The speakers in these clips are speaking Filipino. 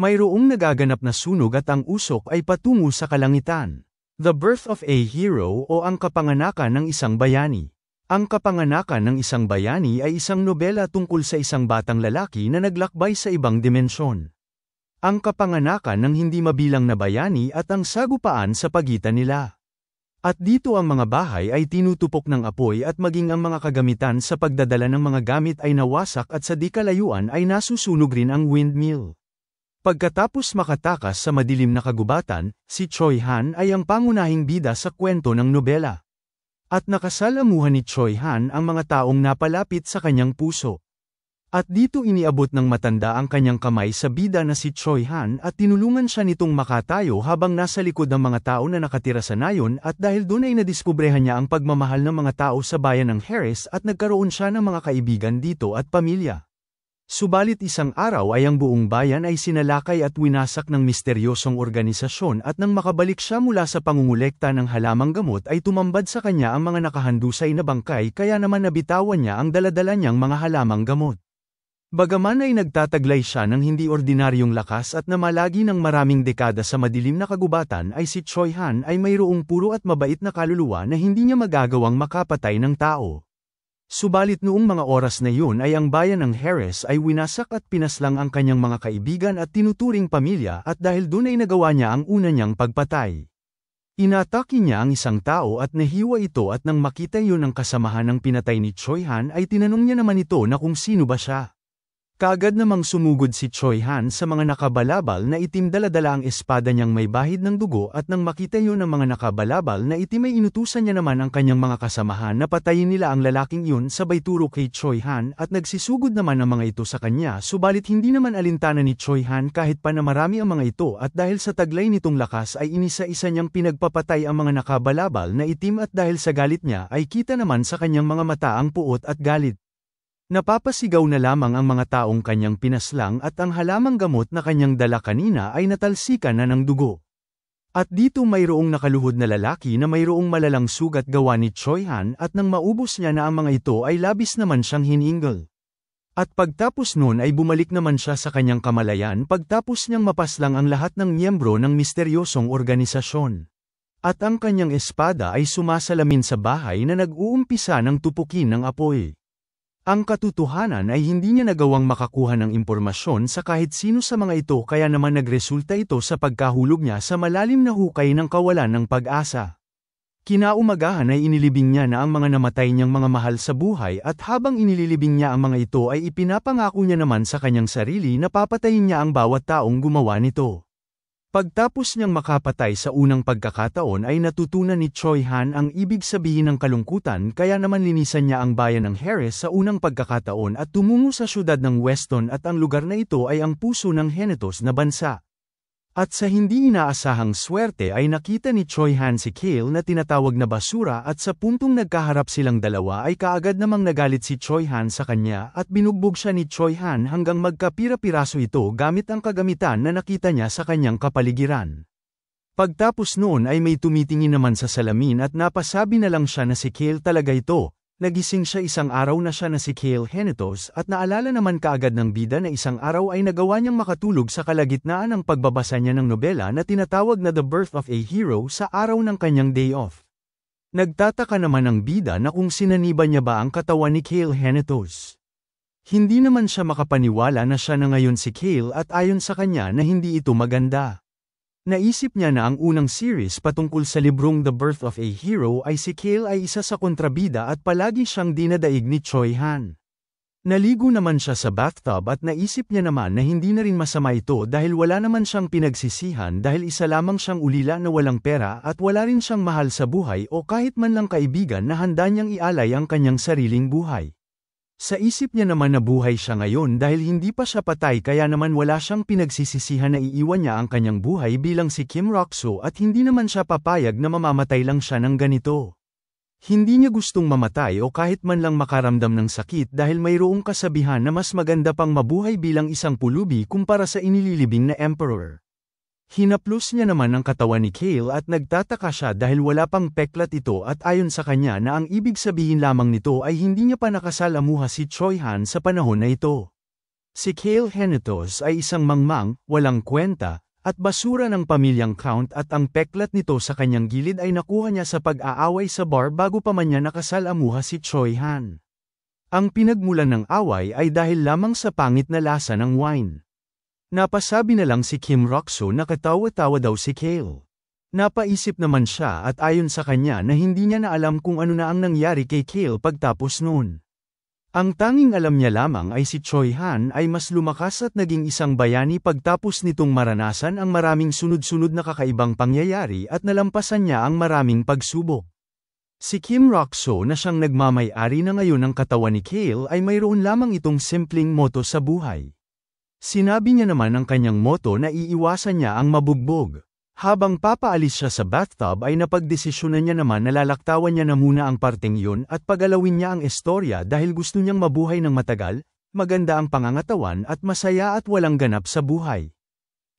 Mayroong nagaganap na sunog at ang usok ay patungo sa kalangitan. The Birth of a Hero o ang kapanganakan ng isang bayani. Ang kapanganakan ng isang bayani ay isang nobela tungkol sa isang batang lalaki na naglakbay sa ibang dimensyon. Ang kapanganakan ng hindi mabilang na bayani at ang sagupaan sa pagitan nila. At dito ang mga bahay ay tinutupok ng apoy at maging ang mga kagamitan sa pagdadala ng mga gamit ay nawasak at sa di kalayuan ay nasusunog rin ang windmill. Pagkatapos makatakas sa madilim na kagubatan, si Choi Han ay ang pangunahing bida sa kwento ng nobela. At nakasalamuhan ni Choi Han ang mga taong napalapit sa kanyang puso. At dito iniabot ng matanda ang kanyang kamay sa bida na si Choi Han at tinulungan siya nitong makatayo habang nasa likod ng mga tao na nakatira sa nayon at dahil doon ay nadiskubrehan niya ang pagmamahal ng mga tao sa bayan ng Harris at nagkaroon siya ng mga kaibigan dito at pamilya. Subalit isang araw ay ang buong bayan ay sinalakay at winasak ng misteryosong organisasyon at nang makabalik siya mula sa pangungulekta ng halamang gamot ay tumambad sa kanya ang mga nakahandusay na bangkay kaya naman nabitawan niya ang daladala niyang mga halamang gamot. Bagaman ay nagtataglay siya ng hindi ordinaryong lakas at namalagi ng maraming dekada sa madilim na kagubatan ay si Choi Han ay mayroong puro at mabait na kaluluwa na hindi niya magagawang makapatay ng tao. Subalit noong mga oras na yun ay ang bayan ng Harris ay winasak at pinaslang ang kanyang mga kaibigan at tinuturing pamilya at dahil dun ay nagawa niya ang una niyang pagpatay. Inatake niya ang isang tao at nahiwa ito at nang makita yun ang kasamahan ng pinatay ni Choi Han ay tinanong niya naman ito na kung sino ba siya. Kaagad namang sumugod si Choi Han sa mga nakabalabal na itim dala-dala ang espada niyang may bahid ng dugo at nang makita yun ang mga nakabalabal na itim ay inutusan niya naman ang kanyang mga kasamahan na patayin nila ang lalaking yun sabay turo kay Choi Han at nagsisugod naman ang mga ito sa kanya subalit hindi naman alintana ni Choi Han kahit pa na marami ang mga ito at dahil sa taglay nitong lakas ay inisa-isa niyang pinagpapatay ang mga nakabalabal na itim at dahil sa galit niya ay kita naman sa kanyang mga mata ang puot at galit. Napapasigaw na lamang ang mga taong kanyang pinaslang at ang halamang gamot na kanyang dala kanina ay natalsikan na ng dugo. At dito mayroong nakaluhod na lalaki na mayroong malalang sugat gawa ni Choi Han at nang maubos niya na ang mga ito ay labis naman siyang hiningal. At pagtapos nun ay bumalik naman siya sa kanyang kamalayan pagtapos niyang mapaslang ang lahat ng miyembro ng misteryosong organisasyon. At ang kanyang espada ay sumasalamin sa bahay na nag-uumpisa ng tupukin ng apoy. Ang katotohanan ay hindi niya nagawang makakuha ng impormasyon sa kahit sino sa mga ito kaya naman nagresulta ito sa pagkahulog niya sa malalim na hukay ng kawalan ng pag-asa. Kinaumagahan ay inilibing niya na ang mga namatay niyang mga mahal sa buhay at habang inililibing niya ang mga ito ay ipinapangako niya naman sa kanyang sarili na papatayin niya ang bawat taong gumawa nito. Pagtapos niyang makapatay sa unang pagkakataon ay natutunan ni Choi Han ang ibig sabihin ng kalungkutan kaya naman linisan niya ang bayan ng Harris sa unang pagkakataon at tumungo sa syudad ng Weston at ang lugar na ito ay ang puso ng Henetos na bansa. At sa hindi inaasahang swerte ay nakita ni Choi Han si Kale na tinatawag na basura at sa puntong nagkaharap silang dalawa ay kaagad namang nagalit si Choi Han sa kanya at binugbog siya ni Choi Han hanggang magkapira-piraso ito gamit ang kagamitan na nakita niya sa kanyang kapaligiran. Pagtapos noon ay may tumitingin naman sa salamin at napasabi na lang siya na si Kale talaga ito. Nagising siya isang araw na siya na si Kale Henetos at naalala naman kaagad ng bida na isang araw ay nagawa niyang makatulog sa kalagitnaan ng pagbabasa niya ng nobela na tinatawag na The Birth of a Hero sa araw ng kanyang day off. Nagtataka naman ang bida na kung sinaniban niya ba ang katawan ni Kale Henetos. Hindi naman siya makapaniwala na siya na ngayon si Kale at ayon sa kanya na hindi ito maganda. Naisip niya na ang unang series patungkol sa librong The Birth of a Hero ay si Kale ay isa sa kontrabida at palagi siyang dinadaig ni Choi Han. Naligo naman siya sa bathtub at naisip niya naman na hindi na rin masama ito dahil wala naman siyang pinagsisihan dahil isa lamang siyang ulila na walang pera at wala rin siyang mahal sa buhay o kahit man lang kaibigan na handa niyang ialay ang kanyang sariling buhay. Sa isip niya naman na buhay siya ngayon dahil hindi pa siya patay kaya naman wala siyang pinagsisisihan na iiwan niya ang kanyang buhay bilang si Kim Rock-soo at hindi naman siya papayag na mamamatay lang siya ng ganito. Hindi niya gustong mamatay o kahit man lang makaramdam ng sakit dahil mayroong kasabihan na mas maganda pang mabuhay bilang isang pulubi kumpara sa inililibing na emperor. Hinaplos niya naman ang katawan ni Kale at nagtataka siya dahil wala pang peklat ito at ayon sa kanya na ang ibig sabihin lamang nito ay hindi niya pa nakasalamuha si Choi Han sa panahon na ito. Si Cale Henitos ay isang mangmang, walang kwenta, at basura ng pamilyang Count at ang peklat nito sa kanyang gilid ay nakuha niya sa pag-aaway sa bar bago pa man niya nakasalamuha si Choi Han. Ang pinagmulan ng away ay dahil lamang sa pangit na lasa ng wine. Napasabi na lang si Kim Rok-soo na katawa-tawa daw si Cale. Napaisip naman siya at ayon sa kanya na hindi niya na alam kung ano na ang nangyari kay Cale pagtapos noon. Ang tanging alam niya lamang ay si Choi Han ay mas lumakas at naging isang bayani pagtapos nitong maranasan ang maraming sunod-sunod na kakaibang pangyayari at nalampasan niya ang maraming pagsubok. Si Kim Rok-soo na siyang nagmamay-ari na ngayon ng katawan ni Cale ay mayroon lamang itong simpleng moto sa buhay. Sinabi niya naman ang kanyang moto na iiwasan niya ang mabugbog. Habang papaalis siya sa bathtub ay napagdesisyonan niya naman na lalaktawan niya na muna ang parteng yun at pagalawin niya ang istorya dahil gusto niyang mabuhay ng matagal, maganda ang pangangatawan at masaya at walang ganap sa buhay.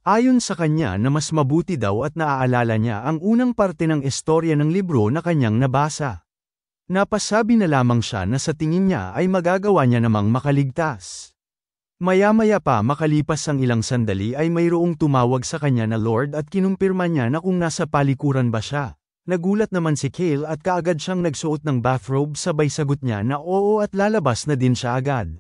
Ayon sa kanya na mas mabuti daw at naaalala niya ang unang parte ng istorya ng libro na kanyang nabasa. Napasabi na lamang siya na sa tingin niya ay magagawa niya namang makaligtas. Maya-maya pa makalipas ang ilang sandali ay mayroong tumawag sa kanya na Lord at kinumpirma niya na kung nasa palikuran ba siya. Nagulat naman si Cale at kaagad siyang nagsuot ng bathrobe sabay sagot niya na oo at lalabas na din siya agad.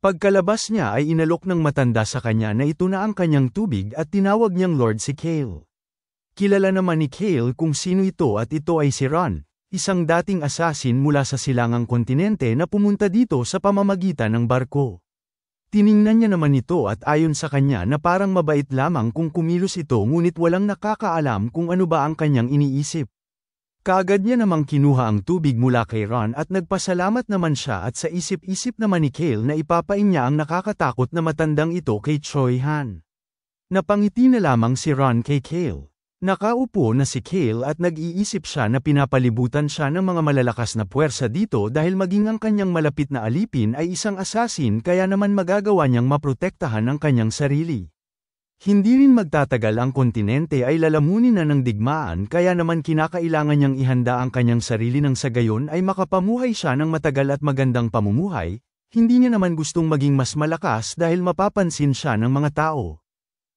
Pagkalabas niya ay inalok ng matanda sa kanya na ito na ang kanyang tubig at tinawag niyang Lord si Cale. Kilala naman ni Cale kung sino ito at ito ay si Ron, isang dating assassin mula sa silangang kontinente na pumunta dito sa pamamagitan ng barko. Tiningnan niya naman ito at ayon sa kanya na parang mabait lamang kung kumilos ito ngunit walang nakakaalam kung ano ba ang kanyang iniisip. Kaagad niya namang kinuha ang tubig mula kay Ron at nagpasalamat naman siya at sa isip-isip naman ni Cale na ipapain niya ang nakakatakot na matandang ito kay Choi Han. Napangiti na lamang si Ron kay Cale. Nakaupo na si Cale at nag-iisip siya na pinapalibutan siya ng mga malalakas na puwersa dito dahil maging ang kanyang malapit na alipin ay isang assassin kaya naman magagawa niyang maprotektahan ang kanyang sarili. Hindi rin magtatagal ang kontinente ay lalamunin na ng digmaan kaya naman kinakailangan niyang ihanda ang kanyang sarili nang sa gayon ay makapamuhay siya ng matagal at magandang pamumuhay, hindi niya naman gustong maging mas malakas dahil mapapansin siya ng mga tao.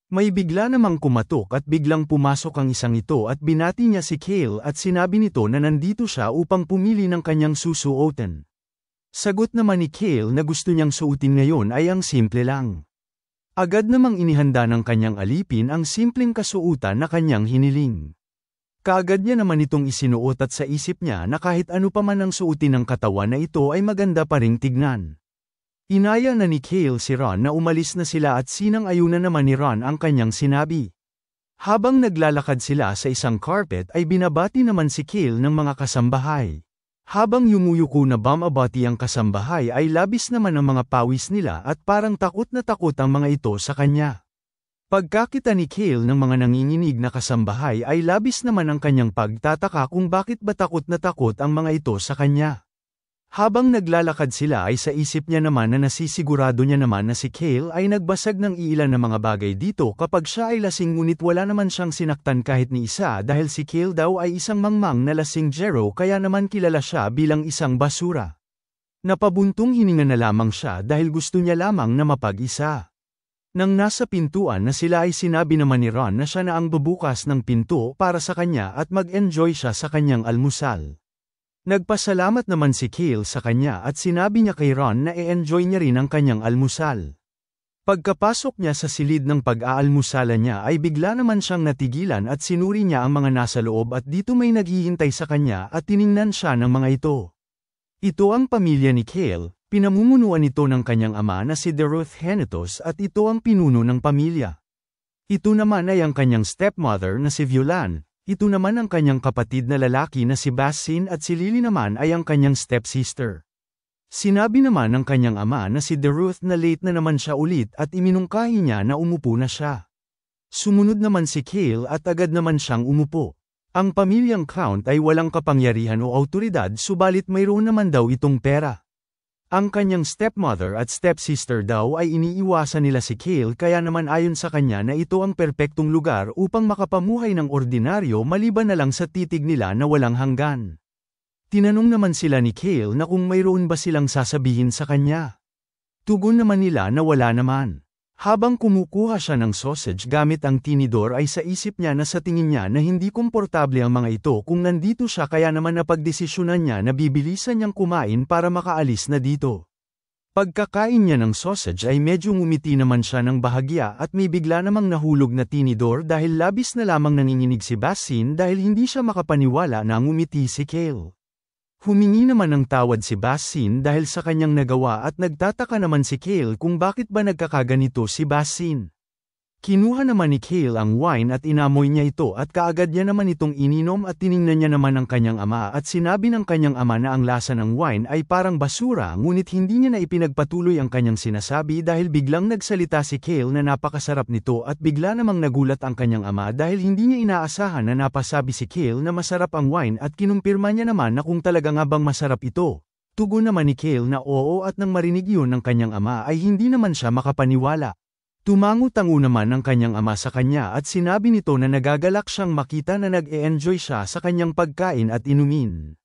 May bigla namang kumatok at biglang pumasok ang isang ito at binati niya si Cale at sinabi nito na nandito siya upang pumili ng kanyang susuotin. Sagot naman ni Cale na gusto niyang suotin ngayon ay ang simple lang. Agad namang inihanda ng kanyang alipin ang simpleng kasuotan na kanyang hiniling. Kaagad niya naman itong isinuot at sa isip niya na kahit ano pa man ang suotin ng katawan na ito ay maganda pa ring tignan. Inaya na ni Cale si Ron na umalis na sila at sinang-ayunan naman ni Ron ang kanyang sinabi. Habang naglalakad sila sa isang carpet ay binabati naman si Cale ng mga kasambahay. Habang yumuyuko na bumabati ang kasambahay ay labis naman ang mga pawis nila at parang takot na takot ang mga ito sa kanya. Pagkakita ni Cale ng mga nanginginig na kasambahay ay labis naman ang kanyang pagtataka kung bakit ba takot na takot ang mga ito sa kanya. Habang naglalakad sila ay sa isip niya naman na nasisigurado niya naman na si Cale ay nagbasag ng iilan na mga bagay dito kapag siya ay lasing ngunit wala naman siyang sinaktan kahit ni isa dahil si Cale daw ay isang mangmang na lasinggero kaya naman kilala siya bilang isang basura. Napabuntong hininga na lamang siya dahil gusto niya lamang na mapag-isa. Nang nasa pintuan na sila ay sinabi naman ni Ron na siya na ang bubukas ng pinto para sa kanya at mag-enjoy siya sa kanyang almusal. Nagpasalamat naman si Cale sa kanya at sinabi niya kay Ron na i-enjoy niya rin ang kanyang almusal. Pagkapasok niya sa silid ng pag-aalmusalan niya ay bigla naman siyang natigilan at sinuri niya ang mga nasa loob at dito may naghihintay sa kanya at tiningnan siya ng mga ito. Ito ang pamilya ni Cale, pinamumunuan ito ng kanyang ama na si Ruth Henitos at ito ang pinuno ng pamilya. Ito naman ay ang kanyang stepmother na si Violan. Ito naman ang kanyang kapatid na lalaki na si Basin at si Lily naman ay ang kanyang stepsister. Sinabi naman ng kanyang ama na si Ruth na late na naman siya ulit at iminungkahi niya na umupo na siya. Sumunod naman si Cale at agad naman siyang umupo. Ang pamilyang Count ay walang kapangyarihan o awtoridad subalit mayroon naman daw itong pera. Ang kanyang stepmother at stepsister daw ay iniiwasan nila si Cale kaya naman ayon sa kanya na ito ang perpektong lugar upang makapamuhay ng ordinaryo maliban na lang sa titig nila na walang hanggan. Tinanong naman sila ni Cale na kung mayroon ba silang sasabihin sa kanya. Tugon naman nila na wala naman. Habang kumukuha siya ng sausage gamit ang tinidor ay sa isip niya na sa tingin niya na hindi komportable ang mga ito kung nandito siya kaya naman napagdesisyonan niya na bibilisan niyang kumain para makaalis na dito. Pagkakain niya ng sausage ay medyo ngumiti naman siya ng bahagya at may bigla namang nahulog na tinidor dahil labis na lamang nanginginig si Basin dahil hindi siya makapaniwala na ngumiti si Kale. Humingi naman ng tawad si Basin dahil sa kanyang nagawa at nagtataka naman si Kale kung bakit ba nagkakaganito si Basin. Kinuha naman ni Kale ang wine at inamoy niya ito at kaagad niya naman itong ininom at tiningnan niya naman ang kanyang ama at sinabi ng kanyang ama na ang lasa ng wine ay parang basura ngunit hindi niya na ipinagpatuloy ang kanyang sinasabi dahil biglang nagsalita si Kale na napakasarap nito at bigla namang nagulat ang kanyang ama dahil hindi niya inaasahan na napasabi si Kale na masarap ang wine at kinumpirma niya naman na kung talaga nga bang masarap ito. Tugon naman ni Kale na oo at nang marinig yun ng kanyang ama ay hindi naman siya makapaniwala. Tumango-tango naman ang kanyang ama sa kanya at sinabi nito na nagagalak siyang makita na nag-e-enjoy siya sa kanyang pagkain at inumin.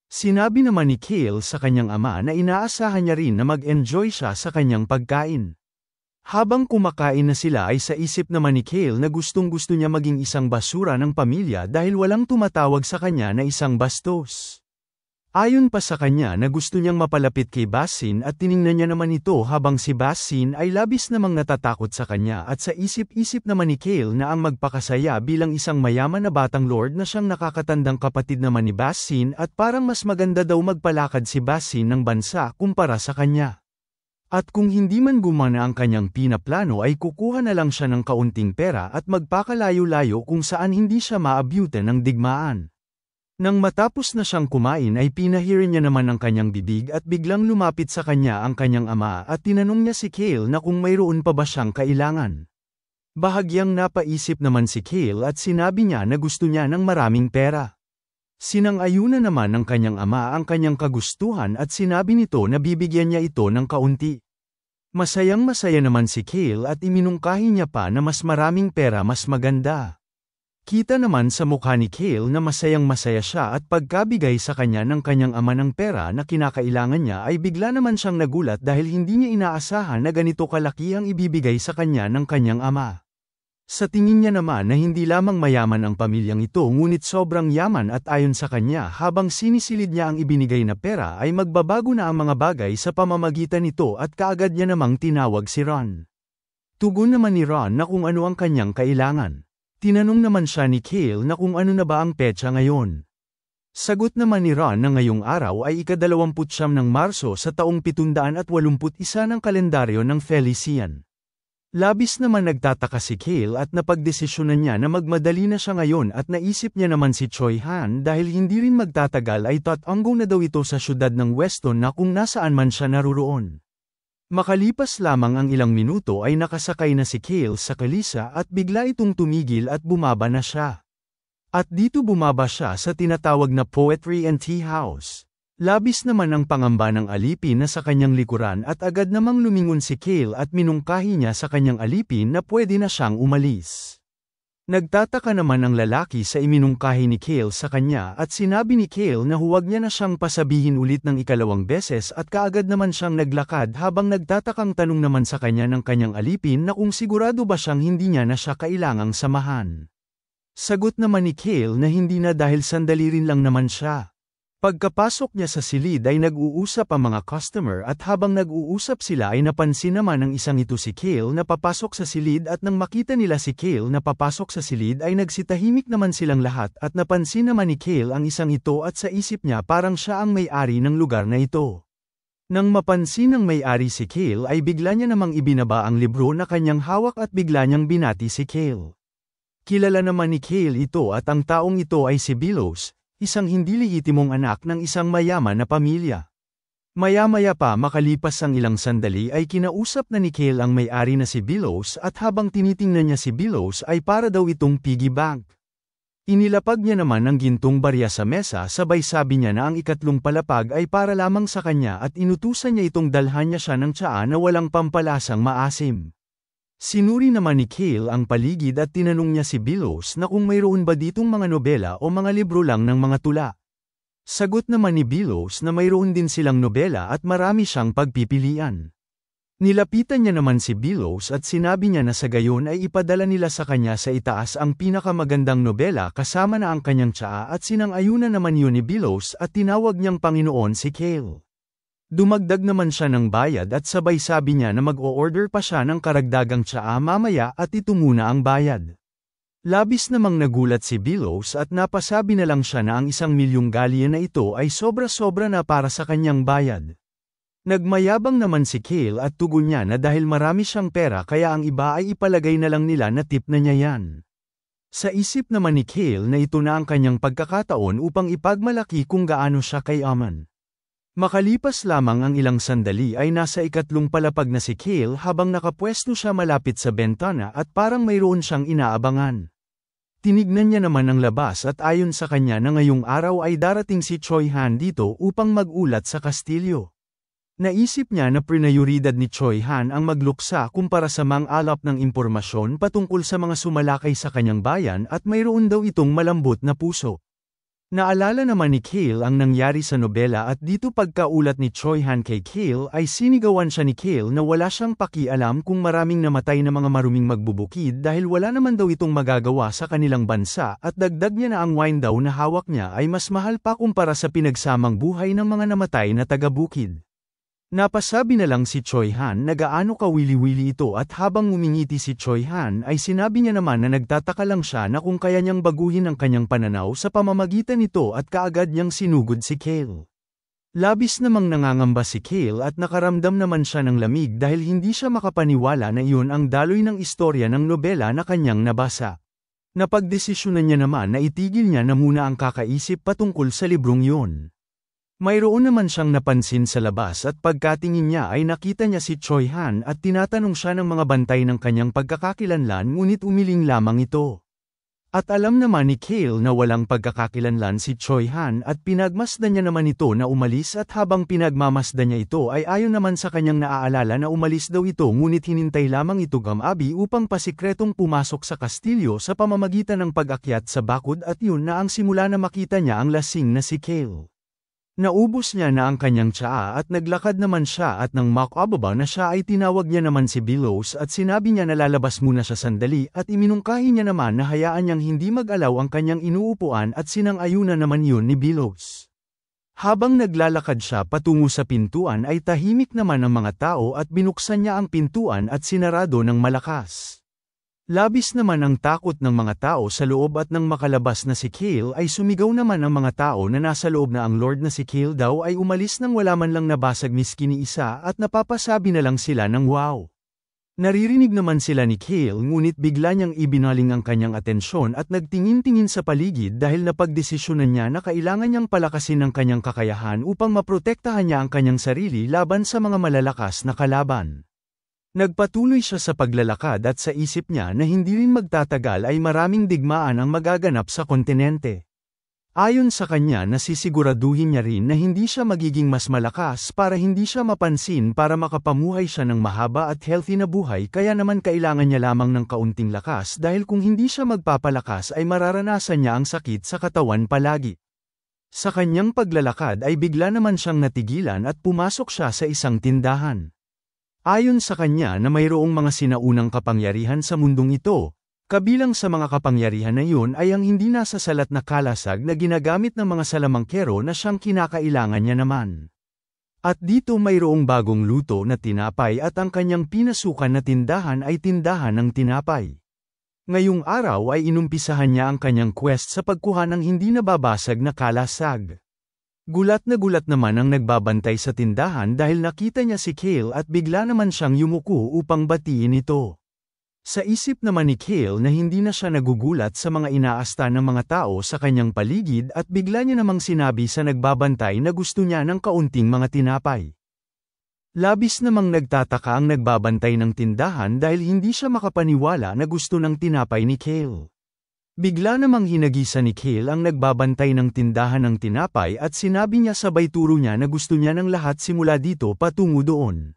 Sinabi naman ni Kale sa kanyang ama na inaasahan niya rin na mag-enjoy siya sa kanyang pagkain. Habang kumakain na sila ay sa isip naman ni Kale na gustong-gusto niya maging isang basura ng pamilya dahil walang tumatawag sa kanya na isang bastos. Ayon pa sa kanya na gusto niyang mapalapit kay Basin at tiningnan niya naman ito habang si Basin ay labis namang natatakot sa kanya at sa isip-isip naman ni Kale na ang magpakasaya bilang isang mayaman na batang lord na siyang nakakatandang kapatid naman ni Basin at parang mas maganda daw magpalakad si Basin ng bansa kumpara sa kanya. At kung hindi man gumana ang kanyang pinaplano ay kukuha na lang siya ng kaunting pera at magpakalayo-layo kung saan hindi siya maabyutan ng digmaan. Nang matapos na siyang kumain ay pinahirin niya naman ang kanyang bibig at biglang lumapit sa kanya ang kanyang ama at tinanong niya si Kale na kung mayroon pa ba siyang kailangan. Bahagyang napaisip naman si Kale at sinabi niya na gusto niya ng maraming pera. Sinang-ayunan naman ng kanyang ama ang kanyang kagustuhan at sinabi nito na bibigyan niya ito ng kaunti. Masayang-masaya naman si Kale at iminungkahi niya pa na mas maraming pera mas maganda. Kita naman sa mukha ni Kale na masayang-masaya siya at pagkabigay sa kanya ng kanyang ama ng pera na kinakailangan niya ay bigla naman siyang nagulat dahil hindi niya inaasahan na ganito kalaki ang ibibigay sa kanya ng kanyang ama. Sa tingin niya naman na hindi lamang mayaman ang pamilyang ito ngunit sobrang yaman at ayon sa kanya habang sinisilid niya ang ibinigay na pera ay magbabago na ang mga bagay sa pamamagitan nito at kaagad niya namang tinawag si Ron. Tugon naman ni Ron na kung ano ang kanyang kailangan. Tinanong naman siya ni Kale na kung ano na ba ang petsa ngayon. Sagot naman ni Ron na ngayong araw ay ika-29 ng Marso sa taong 781 ng kalendaryo ng Felician. Labis naman nagtataka si Kale at napagdesisyonan niya na magmadali na siya ngayon at naisip niya naman si Choi Han dahil hindi rin magtatagal ay tatanggong na daw ito sa syudad ng Weston na kung nasaan man siya naruroon. Makalipas lamang ang ilang minuto ay nakasakay na si Kale sa kalisa at bigla itong tumigil at bumaba na siya. At dito bumaba siya sa tinatawag na Poetry and Tea House. Labis naman ang pangamba ng alipin na sa kanyang likuran at agad namang lumingon si Kale at minungkahi niya sa kanyang alipin na pwede na siyang umalis. Nagtataka naman ang lalaki sa iminungkahi ni Kale sa kanya at sinabi ni Kale na huwag niya na siyang pasabihin ulit ng ikalawang beses at kaagad naman siyang naglakad habang nagtatakang tanong naman sa kanya ng kanyang alipin na kung sigurado ba siyang hindi niya na siya kailangang samahan. Sagot naman ni Kale na hindi na dahil sandali rin lang naman siya. Pagkapasok niya sa silid ay nag-uusap ang mga customer at habang nag-uusap sila ay napansin naman ng isang ito si Kale na papasok sa silid at nang makita nila si Kale na papasok sa silid ay nagsitahimik naman silang lahat at napansin naman ni Kale ang isang ito at sa isip niya parang siya ang may-ari ng lugar na ito. Nang mapansin ng may-ari si Kale ay bigla niya namang ibinaba ang libro na kanyang hawak at bigla niyang binati si Kale. Kilala naman ni Kale ito at ang taong ito ay si Billows, isang hindi lehitimong anak ng isang mayaman na pamilya. Maya-maya pa makalipas ang ilang sandali ay kinausap na ni Kale ang may-ari na si Billows at habang tinitingnan niya si Billows ay para daw itong piggy bank. Inilapag niya naman ang gintong barya sa mesa sabay sabi niya na ang ikatlong palapag ay para lamang sa kanya at inutusan niya itong dalhan niya siya ng tsaa na walang pampalasang maasim. Sinuri naman ni Kale ang paligid at tinanong niya si Billows na kung mayroon ba ditong mga nobela o mga libro lang ng mga tula. Sagot naman ni Billows na mayroon din silang nobela at marami siyang pagpipilian. Nilapitan niya naman si Billows at sinabi niya na sa gayon ay ipadala nila sa kanya sa itaas ang pinakamagandang nobela kasama na ang kanyang tsaa at sinang-ayunan naman yun ni Billows at tinawag niyang Panginoon si Cale. Dumagdag naman siya ng bayad at sabay sabi niya na mag-o-order pa siya ng karagdagang tsaa mamaya at ito muna ang bayad. Labis namang nagulat si Billows at napasabi na lang siya na ang 1,000,000 galleon na ito ay sobra-sobra na para sa kanyang bayad. Nagmayabang naman si Cale at tugon niya na dahil marami siyang pera kaya ang iba ay ipalagay na lang nila na tip na niya yan. Sa isip naman ni Cale na ito na ang kanyang pagkakataon upang ipagmalaki kung gaano siya kayaman. Makalipas lamang ang ilang sandali ay nasa ikatlong palapag na si Cale habang nakapwesto siya malapit sa bentana at parang mayroon siyang inaabangan. Tinignan niya naman ang labas at ayon sa kanya na ngayong araw ay darating si Choi Han dito upang mag-ulat sa kastilyo. Naisip niya na prioridad ni Choi Han ang magluksa kumpara sa mang-alap ng impormasyon patungkol sa mga sumalakay sa kanyang bayan at mayroon daw itong malambot na puso. Naalala naman ni Cale ang nangyari sa nobela at dito pagkaulat ni Choi Han kay Cale ay sinigawan siya ni Cale na wala siyang pakialam kung maraming namatay na mga maruming magbubukid dahil wala naman daw itong magagawa sa kanilang bansa at dagdag niya na ang wine daw na hawak niya ay mas mahal pa kumpara sa pinagsamang buhay ng mga namatay na taga-bukid. Napasabi na lang si Choi Han na gaano kawili-wili ito at habang ngumingiti si Choi Han ay sinabi niya naman na nagtataka lang siya na kung kaya niyang baguhin ang kanyang pananaw sa pamamagitan nito at kaagad niyang sinugod si Cale. Labis namang nangangamba si Cale at nakaramdam naman siya ng lamig dahil hindi siya makapaniwala na iyon ang daloy ng istorya ng nobela na kanyang nabasa. Napagdesisyonan niya naman na itigil niya na muna ang kakaisip patungkol sa librong yun. Mayroon naman siyang napansin sa labas at pagkatingin niya ay nakita niya si Choi Han at tinatanong siya ng mga bantay ng kanyang pagkakakilanlan ngunit umiling lamang ito. At alam naman ni Cale na walang pagkakakilanlan si Choi Han at pinagmasdan niya naman ito na umalis at habang pinagmamasdan niya ito ay ayon naman sa kanyang naaalala na umalis daw ito ngunit hinintay lamang ito gamabi upang pasikretong pumasok sa kastilyo sa pamamagitan ng pag-akyat sa bakod at yun na ang simula na makita niya ang lasing na si Cale. Naubos niya na ang kanyang tsaa at naglakad naman siya at nang makababa na siya ay tinawag niya naman si Billows at sinabi niya na lalabas muna siya sandali at iminungkahi niya naman na hayaan niyang hindi mag-alaw ang kanyang inuupuan at sinang-ayunan naman yun ni Billows. Habang naglalakad siya patungo sa pintuan ay tahimik naman ang mga tao at binuksan niya ang pintuan at sinarado ng malakas. Labis naman ang takot ng mga tao sa loob at nang makalabas na si Cale ay sumigaw naman ang mga tao na nasa loob na ang Lord na si Cale daw ay umalis nang wala man lang nabasag miski ni isa at napapasabi na lang sila ng wow. Naririnig naman sila ni Cale ngunit bigla niyang ibinaling ang kanyang atensyon at nagtingin-tingin sa paligid dahil napagdesisyonan niya na kailangan niyang palakasin ang kanyang kakayahan upang maprotektahan niya ang kanyang sarili laban sa mga malalakas na kalaban. Nagpatuloy siya sa paglalakad at sa isip niya na hindi rin magtatagal ay maraming digmaan ang magaganap sa kontinente. Ayon sa kanya nasisiguraduhin niya rin na hindi siya magiging mas malakas para hindi siya mapansin para makapamuhay siya ng mahaba at healthy na buhay kaya naman kailangan niya lamang ng kaunting lakas dahil kung hindi siya magpapalakas ay mararanasan niya ang sakit sa katawan palagi. Sa kanyang paglalakad ay bigla naman siyang natigilan at pumasok siya sa isang tindahan. Ayon sa kanya na mayroong mga sinaunang kapangyarihan sa mundong ito, kabilang sa mga kapangyarihan na iyon ay ang hindi nasasalat na kalasag na ginagamit ng mga salamangkero na siyang kinakailangan niya naman. At dito mayroong bagong luto na tinapay at ang kanyang pinasukan na tindahan ay tindahan ng tinapay. Ngayong araw ay inumpisahan niya ang kanyang quest sa pagkuha ng hindi nababasag na kalasag. Gulat naman ang nagbabantay sa tindahan dahil nakita niya si Cale at bigla naman siyang yumuko upang batiin ito. Sa isip naman ni Cale na hindi na siya nagugulat sa mga inaasta ng mga tao sa kanyang paligid at bigla niya namang sinabi sa nagbabantay na gusto niya ng kaunting mga tinapay. Labis namang nagtataka ang nagbabantay ng tindahan dahil hindi siya makapaniwala na gusto ng tinapay ni Cale. Bigla namang hinagisa ni Cale ang nagbabantay ng tindahan ng tinapay at sinabi niya sabay turo niya na gusto niya ng lahat simula dito patungo doon.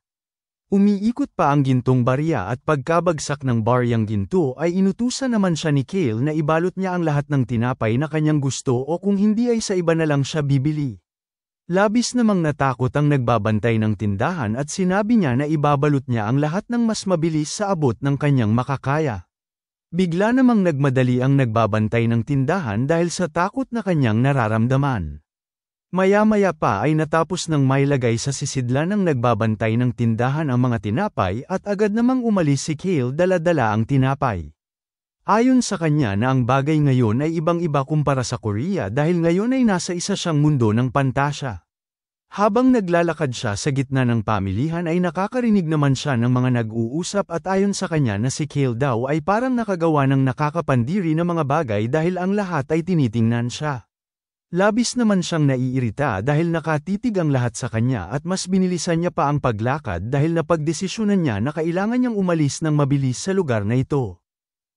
Umiikot pa ang gintong barya at pagkabagsak ng baryang ginto ay inutusan naman siya ni Cale na ibalot niya ang lahat ng tinapay na kanyang gusto o kung hindi ay sa iba na lang siya bibili. Labis namang natakot ang nagbabantay ng tindahan at sinabi niya na ibabalot niya ang lahat ng mas mabilis sa abot ng kanyang makakaya. Bigla namang nagmadali ang nagbabantay ng tindahan dahil sa takot na kanyang nararamdaman. Maya-maya pa ay natapos ng mailagay sa sisidlan ng nagbabantay ng tindahan ang mga tinapay at agad namang umalis si Kale dala-dala ang tinapay. Ayon sa kanya na ang bagay ngayon ay ibang-iba kumpara sa Korea dahil ngayon ay nasa isa siyang mundo ng pantasya. Habang naglalakad siya sa gitna ng pamilihan ay nakakarinig naman siya ng mga nag-uusap at ayon sa kanya na si Kale daw ay parang nakagawa ng nakakapandiri na mga bagay dahil ang lahat ay tinitingnan siya. Labis naman siyang naiirita dahil nakatitig ang lahat sa kanya at mas binilisan niya pa ang paglakad dahil napagdesisyonan niya na kailangan niyang umalis ng mabilis sa lugar na ito.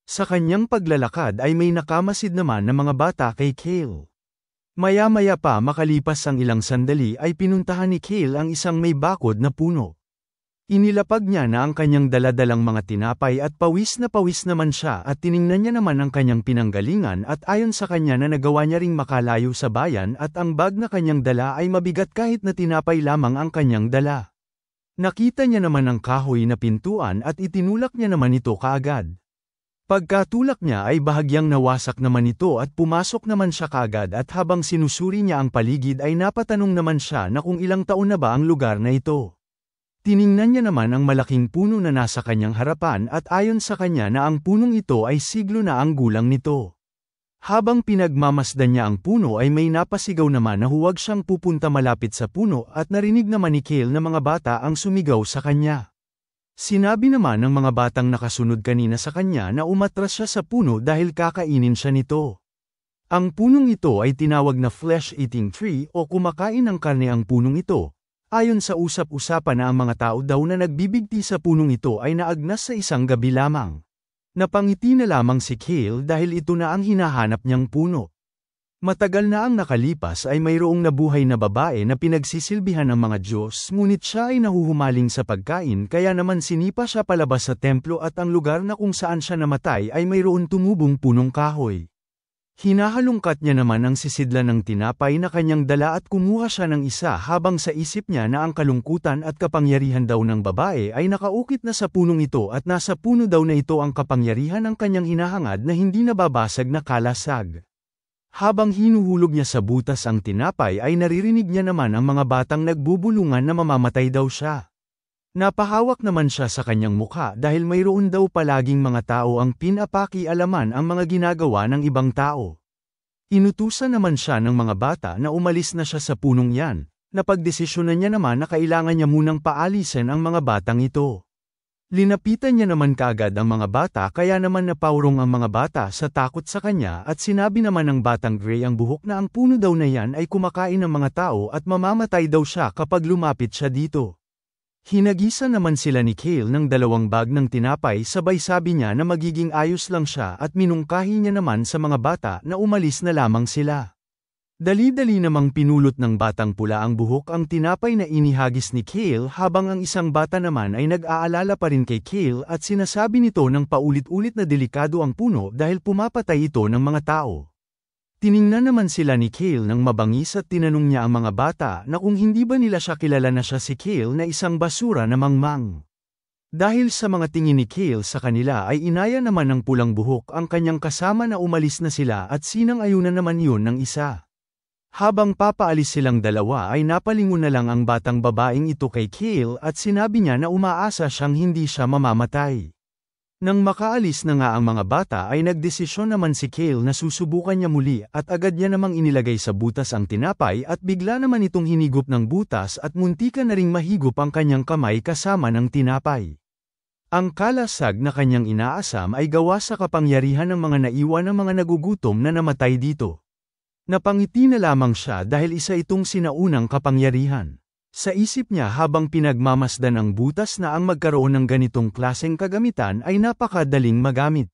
Sa kanyang paglalakad ay may nakamasid naman na mga bata kay Kale. Maya-maya pa makalipas ang ilang sandali ay pinuntahan ni Kale ang isang may bakod na puno. Inilapag niya na ang kanyang daladalang mga tinapay at pawis naman siya at tiningnan niya naman ang kanyang pinanggalingan at ayon sa kanya na nagawa niya ring makalayo sa bayan at ang bag na kanyang dala ay mabigat kahit na tinapay lamang ang kanyang dala. Nakita niya naman ang kahoy na pintuan at itinulak niya naman ito kaagad. Pagkatulak niya ay bahagyang nawasak naman ito at pumasok naman siya kaagad at habang sinusuri niya ang paligid ay napatanong naman siya na kung ilang taon na ba ang lugar na ito. Tiningnan niya naman ang malaking puno na nasa kanyang harapan at ayon sa kanya na ang punong ito ay siglo na ang gulang nito. Habang pinagmamasdan niya ang puno ay may napasigaw naman na huwag siyang pupunta malapit sa puno at narinig naman ni Kale na mga bata ang sumigaw sa kanya. Sinabi naman ng mga batang nakasunod kanina sa kanya na umatras siya sa puno dahil kakainin siya nito. Ang punong ito ay tinawag na flesh-eating tree o kumakain ng karne ang punong ito. Ayon sa usap-usapan na ang mga tao daw na nagbibigti sa punong ito ay naagnas sa isang gabi lamang. Napangiti na lamang si Kale dahil ito na ang hinahanap niyang puno. Matagal na ang nakalipas ay mayroong nabuhay na babae na pinagsisilbihan ng mga Diyos ngunit siya ay nahuhumaling sa pagkain kaya naman sinipa siya palabas sa templo at ang lugar na kung saan siya namatay ay mayroon tumubong punong kahoy. Hinahalungkat niya naman ang sisidlan ng tinapay na kanyang dala at kumuha siya ng isa habang sa isip niya na ang kalungkutan at kapangyarihan daw ng babae ay nakaukit na sa punong ito at nasa puno daw na ito ang kapangyarihan ng kanyang hinahangad na hindi nababasag na kalasag. Habang hinuhulog niya sa butas ang tinapay ay naririnig niya naman ang mga batang nagbubulungan na mamamatay daw siya. Napahawak naman siya sa kanyang mukha dahil mayroon daw palaging mga tao ang pinapakialaman ang mga ginagawa ng ibang tao. Inutusan naman siya ng mga bata na umalis na siya sa punong yan, napagdesisyonan niya naman na kailangan niya munang paalisin ang mga batang ito. Linapitan niya naman kaagad ang mga bata kaya naman napaurong ang mga bata sa takot sa kanya at sinabi naman ng batang Gray ang buhok na ang puno daw na yan ay kumakain ng mga tao at mamamatay daw siya kapag lumapit siya dito. Hinagisa naman sila ni Kale ng 2 bag ng tinapay sabay sabi niya na magiging ayos lang siya at minungkahi niya naman sa mga bata na umalis na lamang sila. Dali-dali namang pinulot ng batang pula ang buhok ang tinapay na inihagis ni Kale habang ang isang bata naman ay nag-aalala pa rin kay Kale at sinasabi nito ng paulit-ulit na delikado ang puno dahil pumapatay ito ng mga tao. Tiningnan naman sila ni Kale ng mabangis at tinanong niya ang mga bata na kung hindi ba nila siya kilala na siya si Kale na isang basura na mangmang. Dahil sa mga tingin ni Kale sa kanila ay inaya naman ng pulang buhok ang kanyang kasama na umalis na sila at sinang-ayunan naman yun ng isa. Habang papaalis silang dalawa ay napalingon na lang ang batang babaeng ito kay Kale at sinabi niya na umaasa siyang hindi siya mamamatay. Nang makaalis na nga ang mga bata ay nagdesisyon naman si Kale na susubukan niya muli at agad niya namang inilagay sa butas ang tinapay at bigla naman itong hinigop ng butas at muntikan na ring mahigop ang kanyang kamay kasama ng tinapay. Ang kalasag na kanyang inaasam ay gawa sa kapangyarihan ng mga naiwan ng mga nagugutom na namatay dito. Napangiti na lamang siya dahil isa itong sinaunang kapangyarihan. Sa isip niya habang pinagmamasdan ang butas na ang magkaroon ng ganitong klaseng kagamitan ay napakadaling magamit.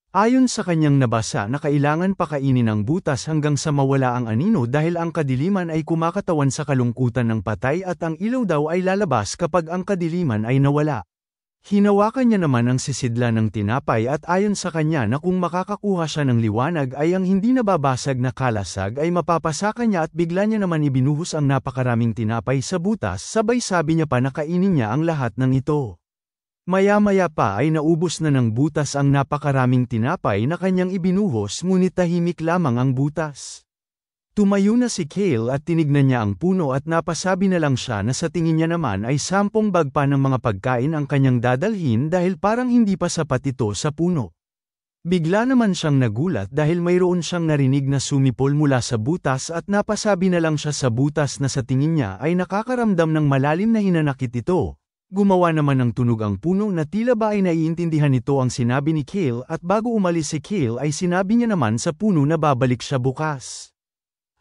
Ayon sa kanyang nabasa na kailangan pakainin ang butas hanggang sa mawala ang anino dahil ang kadiliman ay kumakatawan sa kalungkutan ng patay at ang ilaw daw ay lalabas kapag ang kadiliman ay nawala. Hinawakan niya naman ang sisidla ng tinapay at ayon sa kanya na kung makakakuha siya ng liwanag ay ang hindi nababasag na kalasag ay mapapasaka niya at bigla niya naman ibinuhos ang napakaraming tinapay sa butas sabay sabi niya pa na kainin niya ang lahat ng ito. Maya-maya pa ay naubos na ng butas ang napakaraming tinapay na kanyang ibinuhos ngunit tahimik lamang ang butas. Tumayo na si Kale at tinignan niya ang puno at napasabi na lang siya na sa tingin niya naman ay 10 bag pa ng mga pagkain ang kanyang dadalhin dahil parang hindi pa sapat ito sa puno. Bigla naman siyang nagulat dahil mayroon siyang narinig na sumipol mula sa butas at napasabi na lang siya sa butas na sa tingin niya ay nakakaramdam ng malalim na hinanakit ito. Gumawa naman ng tunog ang puno na tila ba ay naiintindihan nito ang sinabi ni Kale at bago umalis si Kale ay sinabi niya naman sa puno na babalik siya bukas.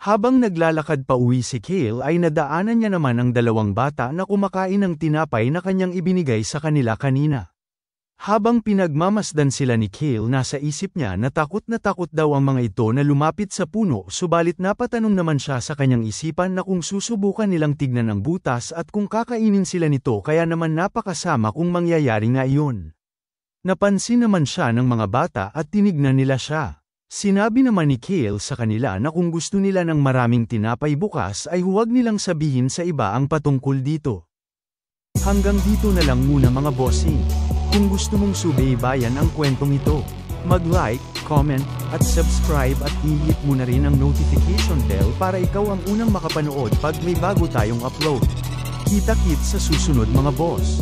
Habang naglalakad pa uwi si Kale ay nadaanan niya naman ang 2 bata na kumakain ng tinapay na kanyang ibinigay sa kanila kanina. Habang pinagmamasdan sila ni Kale nasa isip niya na takot daw ang mga ito na lumapit sa puno subalit napatanong naman siya sa kanyang isipan na kung susubukan nilang tignan ang butas at kung kakainin sila nito kaya naman napakasama kung mangyayari nga iyon. Napansin naman siya ng mga bata at tinignan nila siya. Sinabi naman ni Kale sa kanila na kung gusto nila ng maraming tinapay bukas ay huwag nilang sabihin sa iba ang patungkol dito. Hanggang dito na lang muna mga bossing. Kung gusto mong subaybayan ang kwentong ito, mag-like, comment, at subscribe at i-hit mo na rin ang notification bell para ikaw ang unang makapanood pag may bago tayong upload. Kita-kits sa susunod mga boss.